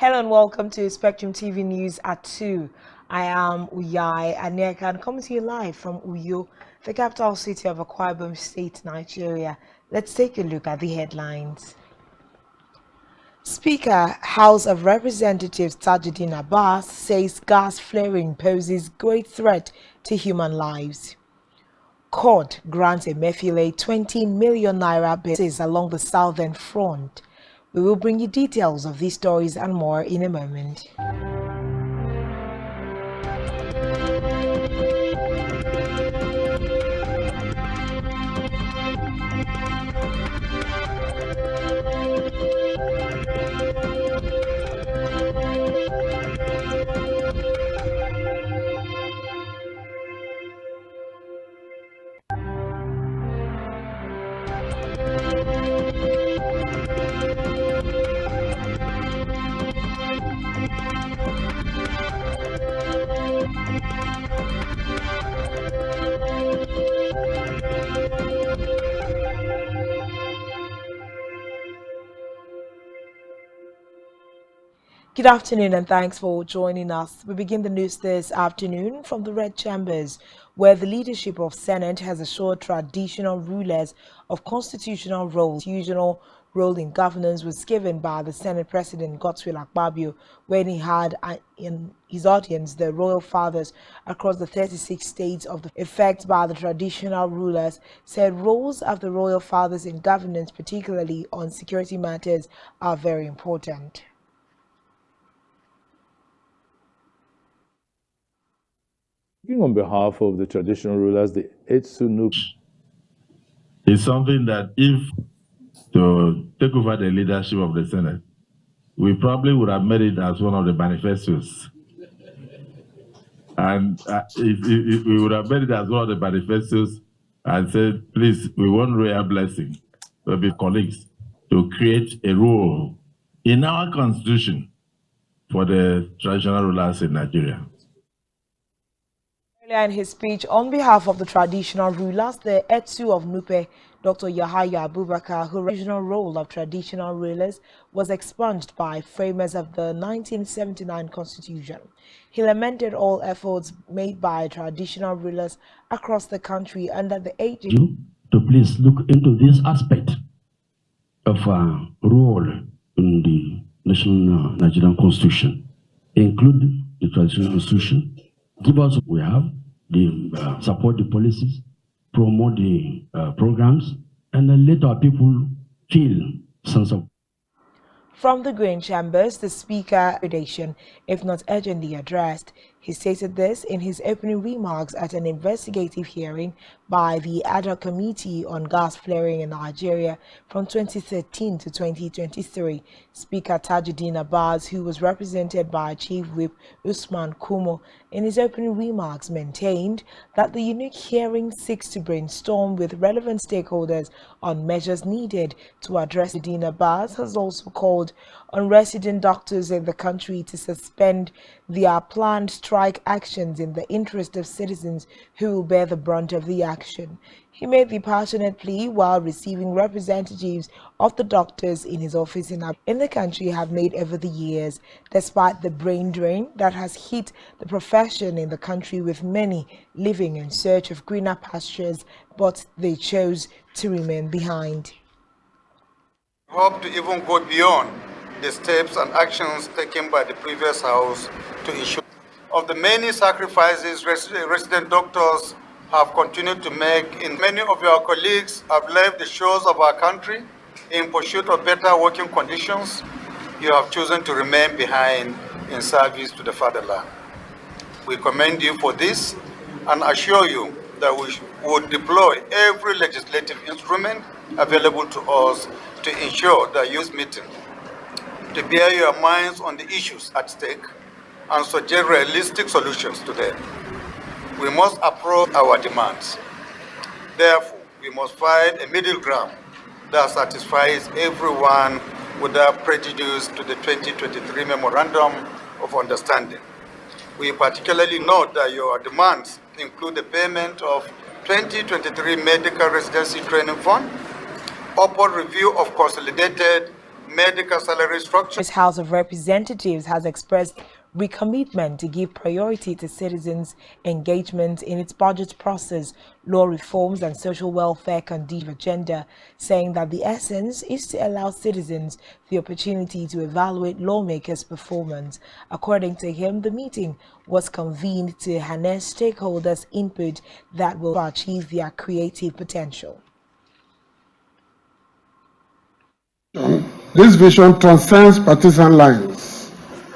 Hello and welcome to Spectrum TV News at 2. I am Uyai Aneka and coming to you live from Uyo, the capital city of Akwa Ibom State, Nigeria. Let's take a look at the headlines. Speaker, House of Representatives Tajuddin Abbas says gas flaring poses great threat to human lives. Court grants Emefiele 20 million naira basis along the southern front. We will bring you details of these stories and more in a moment. Good afternoon and thanks for joining us. We begin the news this afternoon from the Red Chambers, where the leadership of Senate has assured traditional rulers of constitutional roles. Constitutional role in governance was given by the Senate President Godswill Akpabio when he had in his audience the royal fathers across the 36 states of the effect by the traditional rulers, said roles of the royal fathers in governance, particularly on security matters, are very important. On behalf of the traditional rulers, the Etsunuk is something that if to take over the leadership of the Senate, we probably would have made it as one of the manifestos. And if we would have made it as one of the manifestos and said, please, we want royal blessing, we'll be colleagues, to create a rule in our constitution for the traditional rulers in Nigeria. In his speech on behalf of the traditional rulers, the Etsu of Nupe, Dr. Yahaya Abubakar, whose original role of traditional rulers was expunged by framers of the 1979 Constitution. He lamented all efforts made by traditional rulers across the country under the age to please look into this aspect of role in the national Nigerian Constitution, include the traditional constitution, give us what we have, support the policies, promote the programs, and then let our people feel sense of. From the Green Chambers, the Speaker, if not urgently addressed, he stated this in his opening remarks at an investigative hearing by the Ad hoc Committee on Gas Flaring in Nigeria from 2013 to 2023. Speaker Tajuddin Abbas, who was represented by Chief Whip Usman Kumo, in his opening remarks maintained that the unique hearing seeks to brainstorm with relevant stakeholders on measures needed to address. Tajuddin Abbas has also called on resident doctors in the country to suspend their planned strike actions in the interest of citizens who will bear the brunt of the action. He made the passionate plea while receiving representatives of the doctors in his office in the country have made over the years, despite the brain drain that has hit the profession in the country, with many living in search of greener pastures, but they chose to remain behind. We hope to even go beyond the steps and actions taken by the previous House to ensure of the many sacrifices resident doctors have continued to make. In many of your colleagues have left the shores of our country in pursuit of better working conditions. You have chosen to remain behind in service to the fatherland. We commend you for this and assure you that we would deploy every legislative instrument available to us to ensure that you use meeting to bear your minds on the issues at stake and suggest realistic solutions to them. We must approach our demands. Therefore, we must find a middle ground that satisfies everyone without prejudice to the 2023 Memorandum of Understanding. We particularly note that your demands include the payment of 2023 Medical Residency Training Fund, upward review of consolidated medical salary structure. This House of Representatives has expressed recommitment to give priority to citizens' engagement in its budget process, law reforms and social welfare condition agenda, saying that the essence is to allow citizens the opportunity to evaluate lawmakers' performance. According to him, the meeting was convened to harness stakeholders' input that will achieve their creative potential. This vision transcends partisan lines,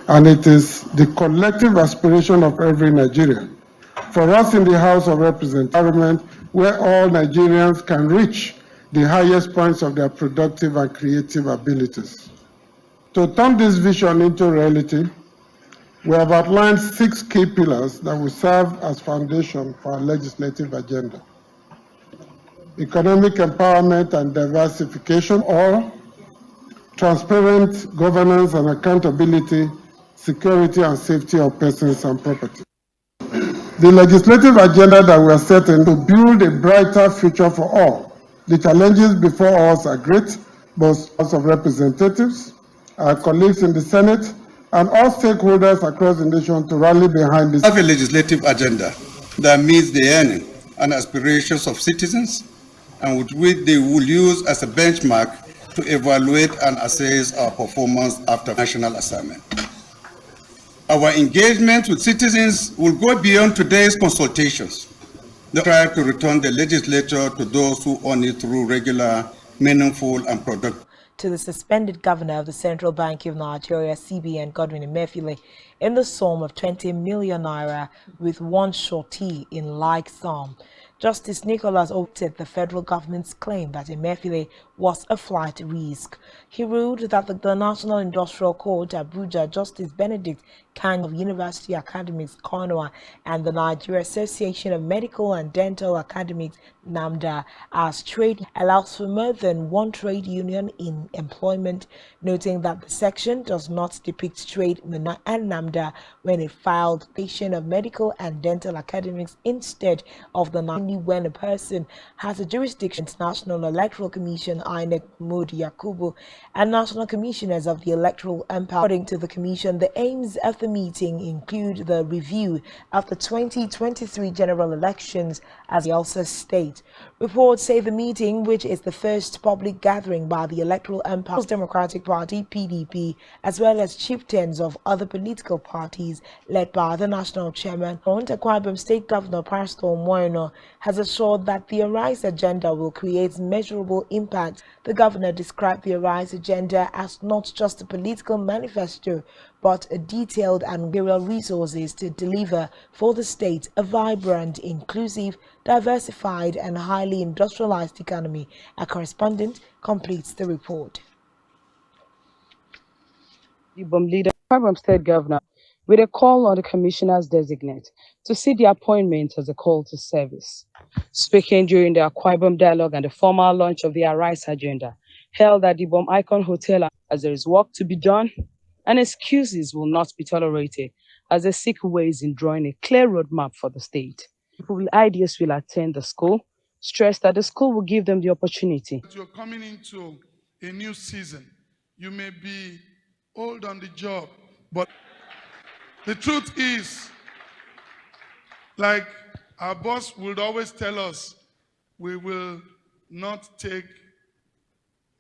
and it is the collective aspiration of every Nigerian. For us in the House of Representatives, where all Nigerians can reach the highest points of their productive and creative abilities. To turn this vision into reality, we have outlined 6 key pillars that will serve as foundation for our legislative agenda. Economic empowerment and diversification, or transparent governance and accountability, security and safety of persons and property. The legislative agenda that we are setting to build a brighter future for all. The challenges before us are great, both House of Representatives, our colleagues in the Senate, and all stakeholders across the nation to rally behind this. We have a legislative agenda that meets the yearning and aspirations of citizens, and which they will use as a benchmark to evaluate and assess our performance after national assignment. Our engagement with citizens will go beyond today's consultations. They try to return the legislature to those who own it through regular, meaningful, and productive. To the suspended governor of the Central Bank of Nigeria, CBN, Godwin Emefiele, in the sum of 20 million naira with one surety in like sum. Justice Nicholas opted the federal government's claim that Emefiele was a flight risk. He ruled that the National Industrial Court, Abuja, Justice Benedict Kang of University Academics, Konoa, and the Nigeria Association of Medical and Dental Academics, NAMDA, as trade allows for more than one trade union in employment, noting that the section does not depict trade and NAMDA when it filed patient of medical and dental academics instead of the only when a person has a jurisdiction. National Electoral Commission INEC Mahmood Yakubu and National Commissioners of the Electoral Empire. According to the Commission, the aims of the meeting include the review of the 2023 general elections, as they also state. Reports say the meeting, which is the first public gathering by the Electoral Empire Democratic Party (PDP), as well as chieftains of other political parties, led by the national chairman, Akwa Ibom State Governor Pastor Moino, has assured that the Arise agenda will create measurable impact. The governor described the Arise agenda as not just a political manifesto, but a detailed and real resources to deliver for the state a vibrant, inclusive, diversified, and highly industrialized economy. A correspondent completes the report. Ibom leader, Ibom State Governor, with a call on the commissioners designate to see the appointment as a call to service. Speaking during the Akwa Ibom dialogue and the formal launch of the Arise agenda, held at the Ibom Icon Hotel, as there is work to be done and excuses will not be tolerated, as they seek ways in drawing a clear roadmap for the state. People with ideas will attend the school, stress that the school will give them the opportunity. You're coming into a new season. You may be old on the job, but the truth is, like our boss would always tell us, we will not take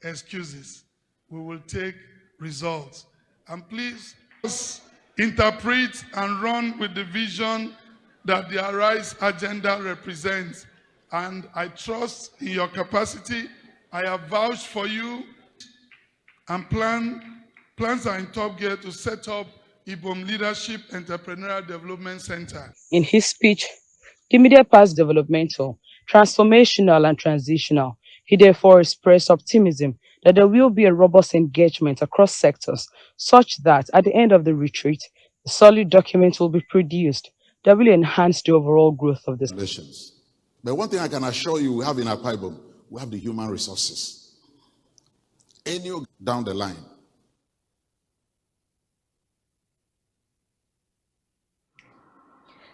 excuses. We will take results. And please interpret and run with the vision that the Arise agenda represents. And I trust in your capacity. I have vouched for you, and plans are in top gear to set up Ibom Leadership Entrepreneurial Development Center. In his speech, the immediate past developmental, transformational, and transitional, he therefore expressed optimism that there will be a robust engagement across sectors, such that at the end of the retreat, a solid document will be produced that will enhance the overall growth of this. But one thing I can assure you we have in Akwa Ibom, we have the human resources. Any down the line.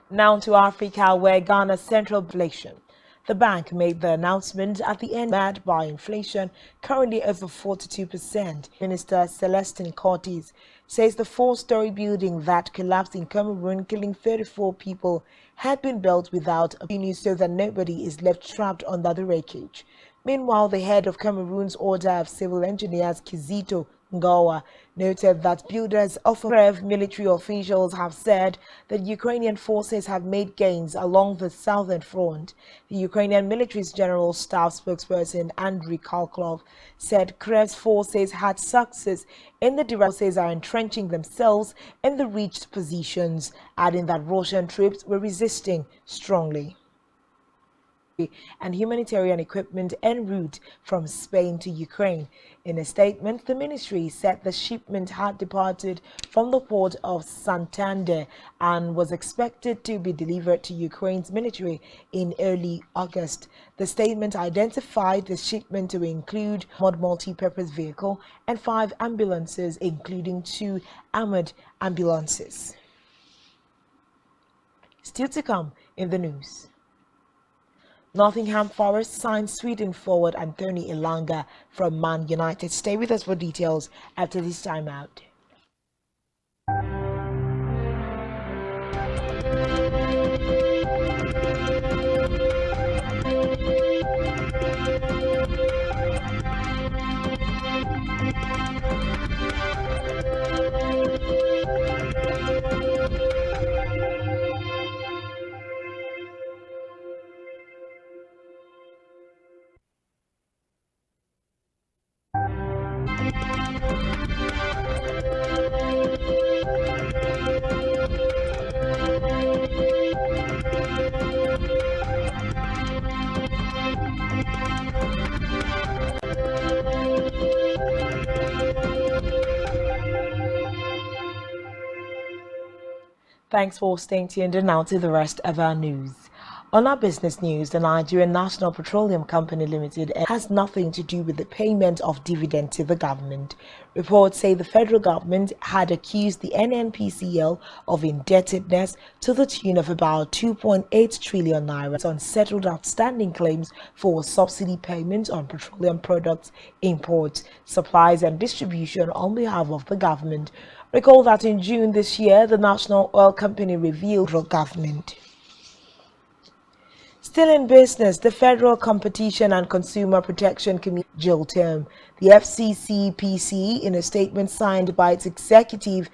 Now to Africa, where Ghana's central population. The bank made the announcement at the end mad by inflation, currently over 42%. Minister Celestine Cortes says the four-story building that collapsed in Cameroon, killing 34 people, had been built without a penny so that nobody is left trapped under the wreckage. Meanwhile, the head of Cameroon's Order of Civil Engineers, Kizito Ngawa, noted that builders of military officials have said that Ukrainian forces have made gains along the southern front. The Ukrainian military's general staff spokesperson Andriy Kalklov said Kiev's forces had success in the forces are entrenching themselves in the reached positions, adding that Russian troops were resisting strongly. And humanitarian equipment en route from Spain to Ukraine. In a statement, the ministry said the shipment had departed from the port of Santander and was expected to be delivered to Ukraine's military in early August. The statement identified the shipment to include a multi-purpose vehicle and 5 ambulances, including 2 armored ambulances. Still to come in the news. Nottingham Forest signs Sweden forward Anthony Elanga from Man United. Stay with us for details after this time out. Thanks for staying tuned, and now to the rest of our news. On our business news, the Nigerian National Petroleum Company Limited has nothing to do with the payment of dividend to the government. Reports say the federal government had accused the NNPCL of indebtedness to the tune of about 2.8 trillion naira on settled outstanding claims for subsidy payments on petroleum products, imports, supplies and distribution on behalf of the government. Recall that in June this year, the National Oil Company revealed the government. Still in business, the Federal Competition and Consumer Protection Commission jail term. The FCCPC, in a statement signed by its executive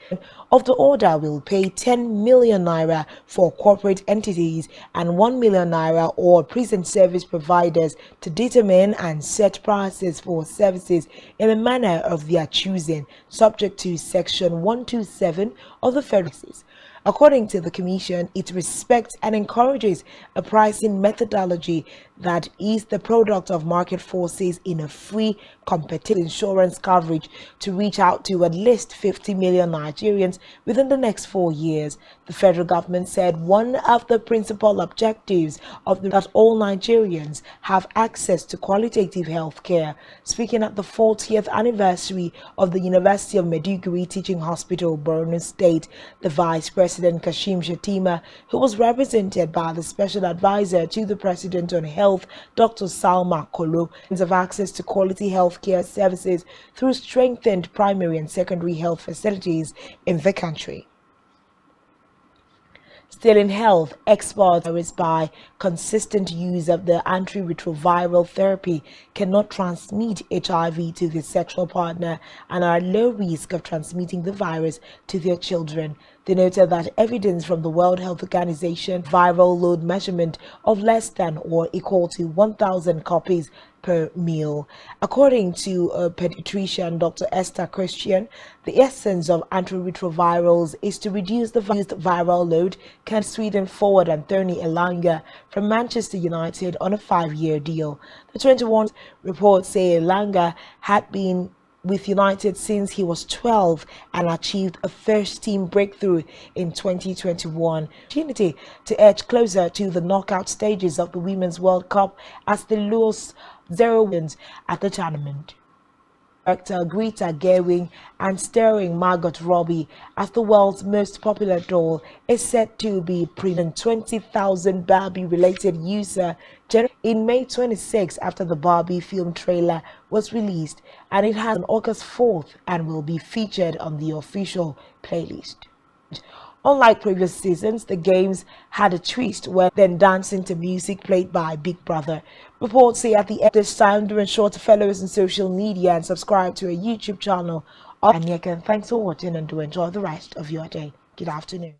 of the order, will pay 10 million naira for corporate entities and 1 million naira or prison service providers to determine and set prices for services in a manner of their choosing, subject to Section 127 of the Federal Taxes. According to the Commission, it respects and encourages a pricing methodology that is the product of market forces in a free, competitive insurance coverage to reach out to at least 50 million Nigerians within the next 4 years. The federal government said one of the principal objectives of that all Nigerians have access to qualitative health care. Speaking at the 40th anniversary of the University of Maiduguri Teaching Hospital, Borno State, the Vice President Kashim Shettima, who was represented by the Special Advisor to the President on Health, Dr. Salma Kolo, of access to quality health care services through strengthened primary and secondary health facilities in the country. Still in health, experts by consistent use of the antiretroviral therapy cannot transmit HIV to their sexual partner and are at low risk of transmitting the virus to their children. They noted that evidence from the World Health Organization viral load measurement of less than or equal to 1,000 copies per meal. According to pediatrician Dr. Esther Christian, the essence of antiretrovirals is to reduce the viral load. Can Sweden forward Anthony Elanga from Manchester United on a 5-year deal? The 21 reports say Elanga had been with United since he was 12 and achieved a first-team breakthrough in 2021. Opportunity to edge closer to the knockout stages of the Women's World Cup as they lose 0 wins at the tournament. director Greta Gerwig and starring Margot Robbie as the world's most popular doll is said to be premiering 20,000 Barbie-related user in May 26 after the Barbie film trailer was released, and it has on August 4th and will be featured on the official playlist. Unlike previous seasons, the games had a twist where then dancing to music played by Big Brother. Reports say at the end this time, do ensure to follow us on social media and subscribe to our YouTube channel. And thanks for watching and do enjoy the rest of your day. Good afternoon.